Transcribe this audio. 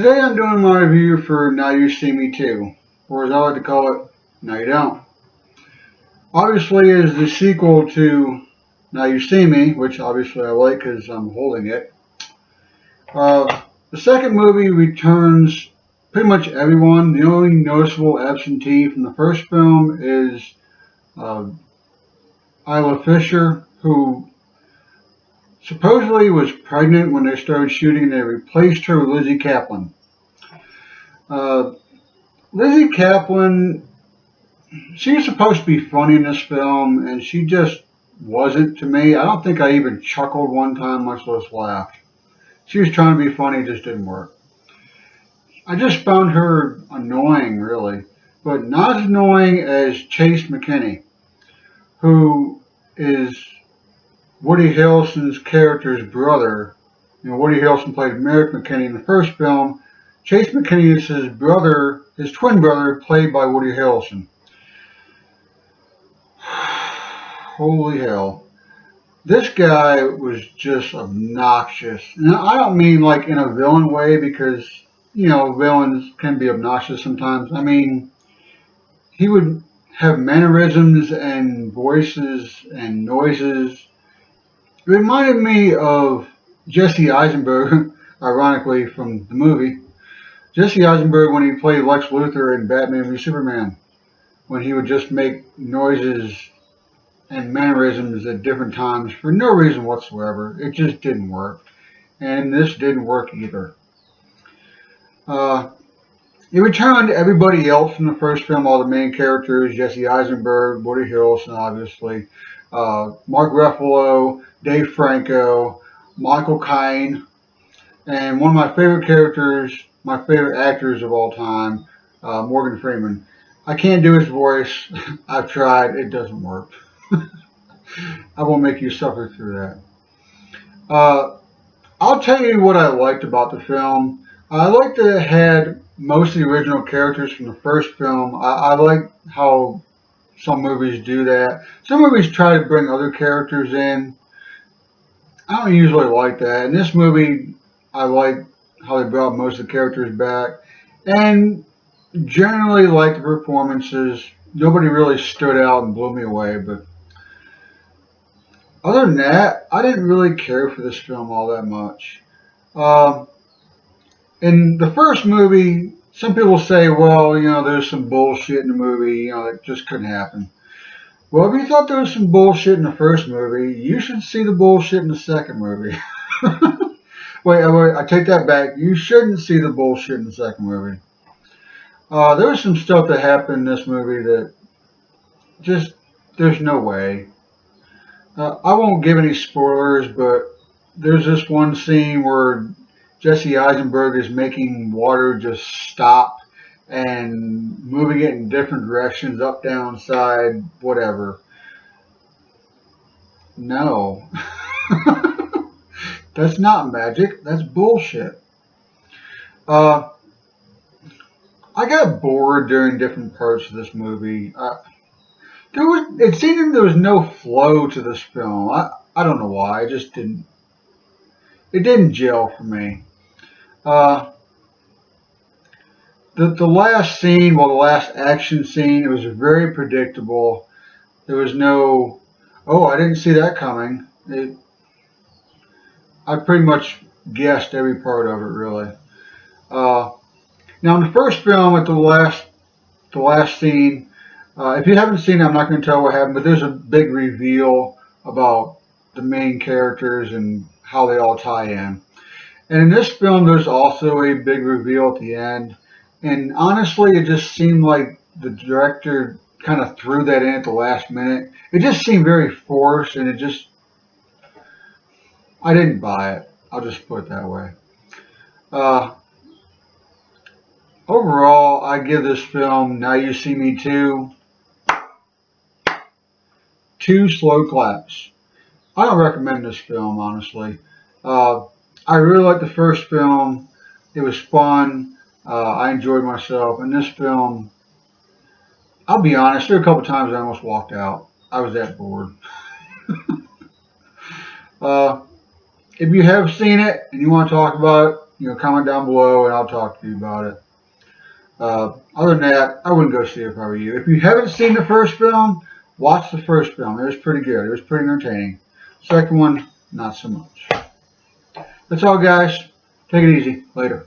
Today I'm doing my review for Now You See Me Too, or as I like to call it, Now You Don't. Obviously, it is the sequel to Now You See Me, which obviously I like because I'm holding it. The second movie returns pretty much everyone. The only noticeable absentee from the first film is uh, Isla Fisher, who supposedly was pregnant when they started shooting. They replaced her with Lizzie Kaplan. Uh, Lizzie Kaplan, she was supposed to be funny in this film, and she just wasn't to me. I don't think I even chuckled one time, much less laughed. She was trying to be funny, it just didn't work. I just found her annoying, really, but not as annoying as Chase McKinney, who is Woody Harrelson's character's brother. You know, Woody Harrelson played Merrick McKinney in the first film. Chase McKinney is his brother, his twin brother, played by Woody Harrelson. Holy hell. This guy was just obnoxious. And I don't mean like in a villain way because, you know, villains can be obnoxious sometimes. I mean, he would have mannerisms and voices and noises. It reminded me of Jesse Eisenberg, ironically, from the movie. Jesse Eisenberg when he played Lex Luthor in Batman v Superman, when he would just make noises and mannerisms at different times for no reason whatsoever. It just didn't work. And this didn't work either. It returned everybody else from the first film, all the main characters, Jesse Eisenberg, Woody Harrelson, obviously, Mark Ruffalo, Dave Franco, Michael Caine, and one of my favorite characters, my favorite actors of all time, Morgan Freeman. I can't do his voice. I've tried. It doesn't work. I won't make you suffer through that. I'll tell you what I liked about the film. I liked that it had most of the original characters from the first film. I like how some movies do that. Some movies try to bring other characters in. I don't usually like that. In this movie, I like how they brought most of the characters back. And generally like the performances. Nobody really stood out and blew me away, but other than that, I didn't really care for this film all that much. In the first movie, some people say, well, you know, there's some bullshit in the movie, you know, that just couldn't happen. Well, if you thought there was some bullshit in the first movie, you should see the bullshit in the second movie. wait, I take that back. You shouldn't see the bullshit in the second movie. There was some stuff that happened in this movie that just, there's no way. I won't give any spoilers, but there's this one scene where Jesse Eisenberg is making water just stop and moving it in different directions, up, down, side, whatever. No. That's not magic. That's bullshit. I got bored during different parts of this movie. It seemed there was no flow to this film. I don't know why. It didn't gel for me. The last scene, well, the last action scene, it was very predictable. There was no, oh, I didn't see that coming. I pretty much guessed every part of it, really. Now, in the first film, at the last scene, if you haven't seen it, I'm not going to tell what happened, but there's a big reveal about the main characters and how they all tie in. And in this film, there's also a big reveal at the end. And honestly, it just seemed like the director kind of threw that in at the last minute. It just seemed very forced, and I didn't buy it. I'll just put it that way. Overall, I give this film, Now You See Me Too, 2 slow claps. I don't recommend this film, honestly. I really liked the first film. It was fun. I enjoyed myself. And this film, I'll be honest, there were a couple times I almost walked out. I was that bored. If you have seen it and you want to talk about it, comment down below and I'll talk to you about it. Other than that, I wouldn't go see it if I were you. If you haven't seen the first film, watch the first film. It was pretty good. It was pretty entertaining. Second one, not so much. That's all, guys. Take it easy. Later.